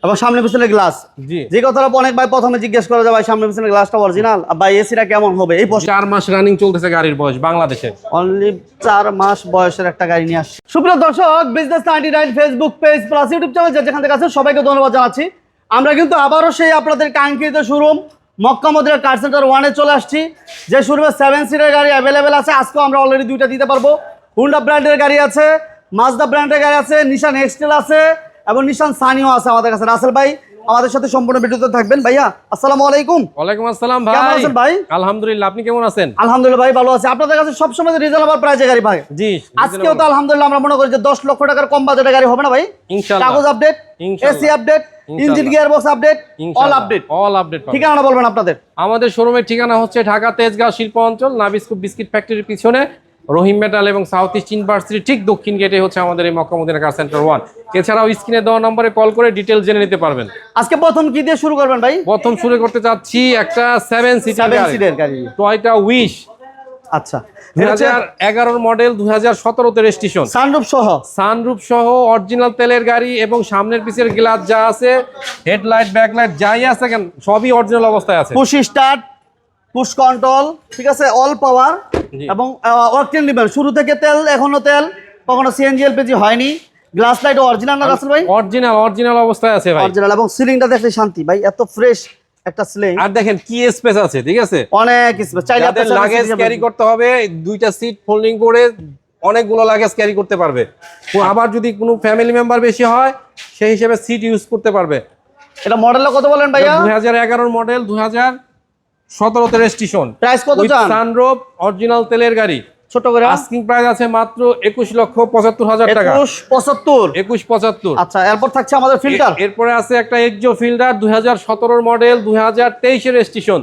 এবং সামনে পিছনে গ্লাস। জি, যে কথাটা অনেক ভাই প্রথমে জিজ্ঞেস করে যে ভাই সামনে পিছনে গ্লাসটা অরিজিনাল, ভাই এসিটা কেমন হবে? এই 4 মাস রানিং চলতেছে গাড়ির বয়স বাংলাদেশে। অনলি 4 মাস বয়সের একটা গাড়ি নিয়ে আসছে। সুপ্রিয় দর্শক, business 99 Facebook page plus YouTube channel যেখান থেকে আছেন সবাইকে ধন্যবাদ জানাচ্ছি। আমরা কিন্তু আবারও সেই আপনাদের কাঙ্ক্ষিত showroom Mecca Medina car centre 1-এ চলে আসছি। যে শোরুমে 7 সিটের গাড়ি অ্যাভেলেবেল আছে। আজকেও আমরা অলরেডি 2টা দিতে পারবো। হুন্ডা ব্র্যান্ডের গাড়ি আছে, মাজদা ব্র্যান্ডের গাড়ি আছে, নিশান এক্সটেল আছে এবং নিশান সানিও আছে আমাদের কাছে। রাসেল ভাই আমাদের সাথে সম্পূর্ণ ভিডিওতে থাকবেন। ভাইয়া আসসালামু আলাইকুম। ওয়ালাইকুম আসসালাম ভাই। কেমন আছেন ভাই? আলহামদুলিল্লাহ, আপনি কেমন আছেন? আলহামদুলিল্লাহ ভাই ভালো আছি। আপনাদের কাছে সবসময় রিজনেবল প্রাইসে গাড়ি পাই। জি, আজকেও তো আলহামদুলিল্লাহ আমরা মনে করি যে 10 লক্ষ টাকার কম বাজেটের গাড়ি হবে না ভাই? ইনশাআল্লাহ। কাগজ update, AC update, engine gear box update, all update. All update. ঠিকানা বলবেন আপনাদের? আমাদের শোরুমের ঠিকানা হচ্ছে ঢাকা তেজগাঁও শিল্প অঞ্চল, নাবিস্কুপ বিস্কিট ফ্যাক্টরির পিছনে, রহিম মেটাল এবং সাউথ ইস্ট ইউনিভার্সিটি ঠিক দক্ষিণ গেটে হচ্ছে আমাদের এই মক্কা মদিনা কার সেন্টার 1। এছাড়াও স্ক্রিনে দেওয়া নম্বরে কল করে ডিটেইলস জেনে নিতে পারবেন। আজকে প্রথম কি দিয়ে শুরু করবেন ভাই? প্রথম শুরু করতে চাচ্ছি একটা 7 সিটের গাড়ি, টয়োটা উইশ। আচ্ছা, 2011 মডেল, 2017 রেজিস্ট্রেশন, সানরুফ সহ অরিজিনাল তেলের গাড়ি এবং সামনের পিছের গ্লাস যা আছে, হেডলাইট ব্যাকলাইট যাই আছে কেন সবই অরিজিনাল অবস্থায় আছে। পুশ স্টার্ট, পুশ কন্ট্রোল, ঠিক আছে, অল পাওয়ার এবং অকটেন লিভার। শুরু থেকে তেল, এখনো তেল, কখনো সিএনজি এলপিজি হয়নি। গ্লাস লাইট অরিজিনাল না রাসেল ভাই? অরিজিনাল অবস্থায় আছে ভাই, অরিজিনাল। এবং সিলিংটা দেখলে শান্তি ভাই, এত ফ্রেশ একটা সিলিং। আর দেখেন কি স্পেস আছে, ঠিক আছে, অনেক স্পেস। চাইলে যাদের লাগেজ ক্যারি করতে হবে, 2টা সিট ফোল্ডিং করে অনেকগুলো লাগেজ ক্যারি করতে পারবে। আবার যদি কোনো ফ্যামিলি মেম্বার বেশি হয় সেই হিসেবে সিট ইউজ করতে পারবে। এটা মডেলটা কত বলেন ভাইয়া? 2011 মডেল, 2017 তে রেজিস্ট্রেশন। প্রাইস কত চান? সানরুফ অরিজিনাল তেলের গাড়ি। ছোট করে আস্কিং প্রাইস আছে মাত্র 21,75,000 টাকা। 21,75,000। আচ্ছা, এরপর থাকছে আমাদের ফিল্টার। এরপরে আছে একটা এক্সো ফিল্টার, 2017 মডেল, 2023 রেজিস্ট্রেশন।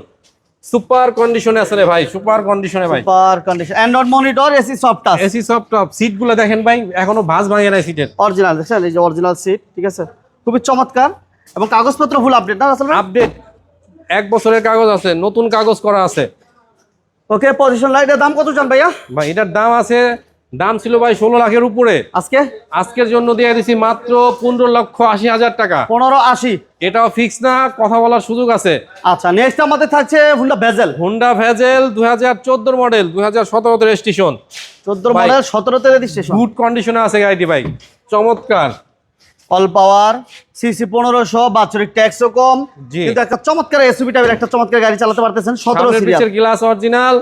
সুপার কন্ডিশনে আছে রে ভাই, সুপার কন্ডিশনে ভাই, super condition. Android monitor, AC soft touch, AC soft top. সিটগুলো দেখেন ভাই, এখনো ভাঁজ ভাঙে নাই সিটের। অরিজিনাল দেখছেন, এই যে অরিজিনাল সিট, ঠিক আছে, খুবই চমৎকার। এবং কাগজপত্র ফুল আপডেট না আসলে? আপডেট, 1 বছরের কাগজ আছে, নতুন কাগজ করা আছে। ওকে, পজিশন লাইটের দাম কত চান ভাইয়া? ভাই এটার দাম ছিল ভাই 16 লাখের উপরে। আজকের জন্য দিয়ে দিছি মাত্র 15,80,000 টাকা। 15,80? এটাও ফিক্স না, কথা বলার সুযোগ আছে। আচ্ছা, নেক্সট আমাদের থাকছে হুন্ডা ভেজেল, 2014 মডেল, 2017 তে রেজিস্ট্রেশন। 14 মডেল, 17 তে রেজিস্ট্রেশন। গুড কন্ডিশনে আছে গাড়িটি ভাই, চমৎকার। অল পাওয়ার, সিসি 1500, বাৎসরিক ট্যাক্সও কম, কিন্তু একটা চমৎকার এসইউভি টাইপের একটা চমৎকার গাড়ি চালাতে পারতেছেন। 17 সিরিয়াল, গ্লাস অরিজিনাল,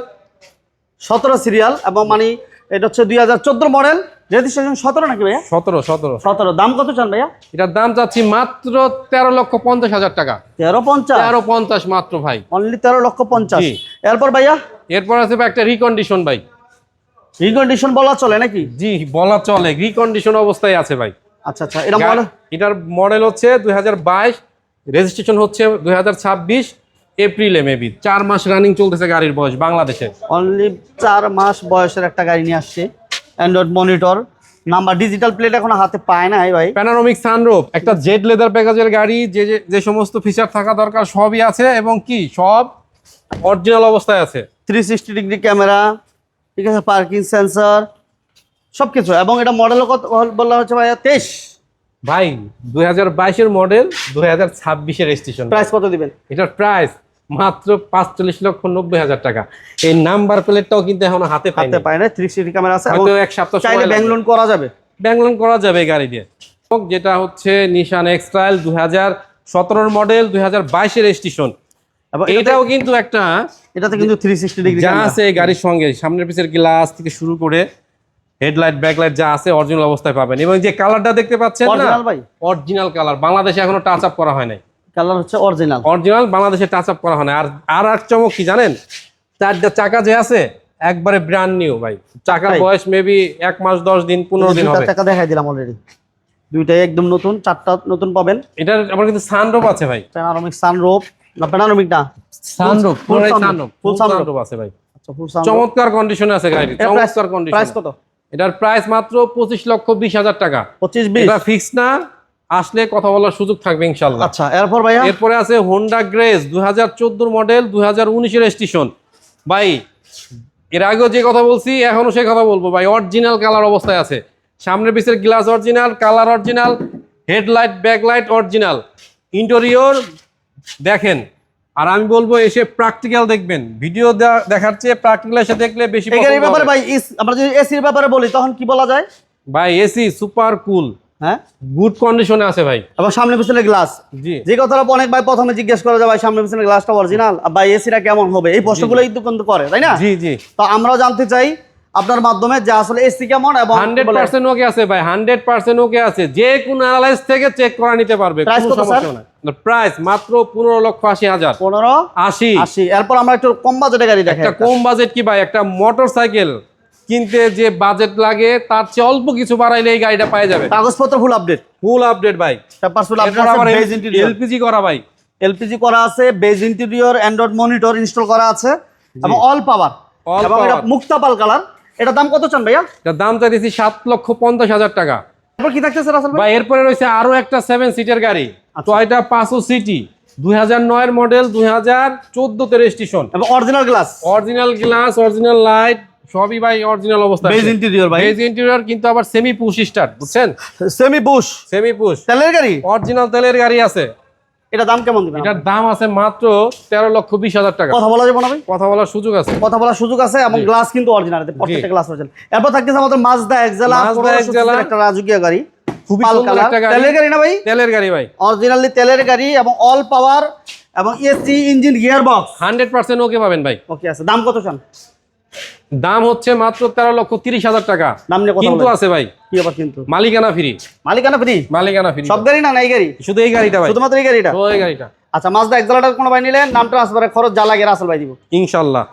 17 সিরিয়াল। এবং মানে এটা হচ্ছে 2014 মডেল, রেজিস্ট্রেশন 17 নাকি ভাইয়া? 17। দাম কত চান ভাইয়া? এটার দাম চাচ্ছি মাত্র 13,50,000 টাকা। 13,50 মাত্র ভাই, অনলি 13,50,000। এরপর ভাইয়া? এরপর আছে একটা রিকন্ডিশন ভাই। রিকন্ডিশন বলা চলে নাকি? জি বলা চলে, রিকন্ডিশন অবস্থায় আছে ভাই। আচ্ছা, এটার মডেল হচ্ছে 2022, রেজিস্ট্রেশন হচ্ছে 2026 এপ্রিলে, মেবি 4 মাস রানিং চলতেছে গাড়ির বয়স বাংলাদেশে। অনলি 4 মাস বয়সের একটা গাড়ি নিয়ে আসছে। Android monitor, number, digital plate এখনো হাতে পায় না ভাই। প্যানোরামিক সানরুফ, একটা জেড লেদার প্যাকেজের গাড়ি, যে সমস্ত ফিচার থাকা দরকার সবই আছে এবং কি সব অরিজিনাল অবস্থায় আছে। 360 ডিগ্রি ক্যামেরা, ঠিক আছে, পার্কিং সেন্সর, সবকিছু। এবং এটা মডেল কত বলা হচ্ছে ভাইয়া? 23 ভাই, 2022 এর মডেল, 2026 এর রেজিস্ট্রেশন। প্রাইস কত দিবেন? এটার প্রাইস মাত্র 45,90,000 টাকা। এই নাম্বার প্লেটটাও কিন্তু এখনো হাতে পায় না। 360 ক্যামেরা আছে, হয়তো এক সপ্তাহ চাইলে ব্যাংক লোন করা যাবে। ব্যাংক লোন করা যাবে এই গাড়ি দিয়ে। যেটা হচ্ছে নিশান এক্সট্রাইল, 2017 মডেল, 2022 এর রেজিস্ট্রেশন। এটাও কিন্তু একটা, এটাতে কিন্তু 360 ডিগ্রি যা আছে এই গাড়ির সঙ্গে, সামনের পিছের গ্লাস থেকে শুরু করে হেডলাইট ব্যাকলাইট যা আছে অরিজিনাল অবস্থায় পাবেন। এবং যে কালারটা দেখতে পাচ্ছেন না, অরিজিনাল কালার, বাংলাদেশে এখনো টাচ আপ করা হয় নাই। কালার হচ্ছে অরিজিনাল, বাংলাদেশে টাচ আপ করা হয় না। আর এক চমক কি জানেন? 4টা চাকা যে আছে একবারে ব্র্যান্ড নিউ ভাই। চাকার বয়স মেবি 1 মাস 10 দিন 15 দিন হবে। চাকা দেখাই দিলাম অলরেডি, দুইটাই একদম নতুন, 4টা নতুন পাবেন। এটার আবার কিন্তু সানরুফ আছে ভাই, প্যানোরামিক সানরুফ, না প্যানোরামিক না, সানরুফ, ফুল সানরুফ আছে ভাই। আচ্ছা, ফুল সানরুফ, চমৎকার কন্ডিশনে আছে গাড়ি, চমৎকার কন্ডিশন। প্রাইস কত? এটার প্রাইস মাত্র 25,20,000 টাকা। 25-20 এটা ফিক্স না, আসলে কথা বলার সুযোগ থাকবে ইনশাআল্লাহ। আচ্ছা, এরপর ভাইয়া? এরপরে আছে হোন্ডা গ্রেস, 2014 মডেল, 2019 এর রেজিস্ট্রেশন। ভাই এর আগেও যে কথা বলছি এখনো সেই কথা বলবো ভাই, অরিজিনাল কালার অবস্থায় আছে। সামনের পিছের glass original, colour original, headlight backlight original, interior দেখেন। আর আমি বলবো এসে প্র্যাকটিক্যাল দেখবেন, ভিডিও দেখার চেয়ে প্র্যাকটিক্যাল এসে দেখলে বেশি এই গাড়ির পছন্দ ব্যাপারে হবে। ভাই আমরা যদি এসির ব্যাপারে বলি তখন কি বলা যায়? ভাই এসি সুপার কুল, হ্যাঁ, গুড কন্ডিশনে আছে ভাই। এবং সামনে পিছনে গ্লাস, জি যে কথাটা অনেক ভাই প্রথমে জিজ্ঞেস করে যে ভাই সামনে পিছনে গ্লাসটা অরিজিনাল, ভাই এসিটা কেমন হবে, এই প্রশ্নগুলোই তো কিন্তু করে, তাই না? জি জি তো আমরাও জানতে চাই আপনার মাধ্যমে যে আসলে এসি কেমন এবং 100% ওকে আছে ভাই, 100% ওকে আছে, যে কোনো অ্যানালাইজ থেকে চেক করা নিতে পারবে, Price কোনো কত, সমস্যা নাই। প্রাইস মাত্র 15,80,000 1580। 80। এরপর আমরা একটু কম বাজেটের গাড়ি দেখাই। একটা কম বাজেট কি ভাই, একটা মোটরসাইকেল কিনতে যে বাজেট লাগে তার চেয়ে অল্প কিছু বাড়াইলে এই গাড়িটা পাওয়া যাবে। কাগজপত্র ফুল আপডেট, ফুল আপডেট ভাই, পেপার ফুল এরপর আবার আপডেট, বেজ ইন্টেরিয়র, এলপিজি করা ভাই, এলপিজি করা আছে, beige interior, Android monitor install করা আছে এবং অল পাওয়ার, All এবং এটা power। মুক্তাপাল কালার। এটা দাম কত চান ভাইয়া? এটার দাম চাইতেছি 7,50,000 টাকা। এরপর কি থাকতেছে রাসেল ভাই? ভাই এরপরে রয়েছে আরো একটা 7 সিটের গাড়ি, টয়োটা পাসো সিটি, 2009 এর মডেল, 2014 তে রেজিস্ট্রেশন, এবং original glass, original glass, original light, সবই ভাই অরিজিনাল অবস্থা। বেজ ইন্টেরিয়র ভাই, বেজ ইন্টেরিয়র, কিন্তু আবার সেমি পুশ স্টার্ট, বুঝছেন? সেমি বুশ, সেমি পুশ, তেলের গাড়ি। অরিজিনাল তেলের গাড়ি আছে। এটা দাম কেমন দিবেন? এটার দাম আছে মাত্র 13,20,000 টাকা। কথা বলা যাবে না ভাই? কথা বলার সুযোগ আছে। কথা বলার সুযোগ আছে এবং জি। গ্লাস কিন্তু অরিজিনাল, প্রত্যেকটা গ্লাস অরিজিনাল। এরপর থাকতেছে আমাদের মাজদা এক্সেলা, মাজদা এক্সেলা, একটা রাজকীয় গাড়ি, খুবই পাল সুন্দর কালার, একটা গাড়ি। তেলের গাড়ি না ভাই? তেলের গাড়ি ভাই, অরিজিনালি তেলের গাড়ি এবং অল পাওয়ার এবং এসি ইঞ্জিন গিয়ার বক্স। 100% ওকে পাবেন ভাই। ওকে আছে। দাম কত চান? দাম হচ্ছে মাত্র 13,30,000 টাকা। দাম নিয়ে কথা কিন্তু বলেন। আছে ভাই, কি আবার কিন্তু? মালিকানা ফ্রি, মালিকানা ফ্রি? মালিকানা ফ্রি, সব গাড়ি না, না এই গাড়ি? শুধু এই গাড়িটা ভাই, শুধুমাত্র এই গাড়িটা? শুধু এই গাড়িটা। আচ্ছা, মাজদা এক্সেলাটা কোনো ভাই নিলেন, নাম ট্রান্সফারে খরচ যা লাগে রাসেল ভাই দিব। ইনশাল্লাহ।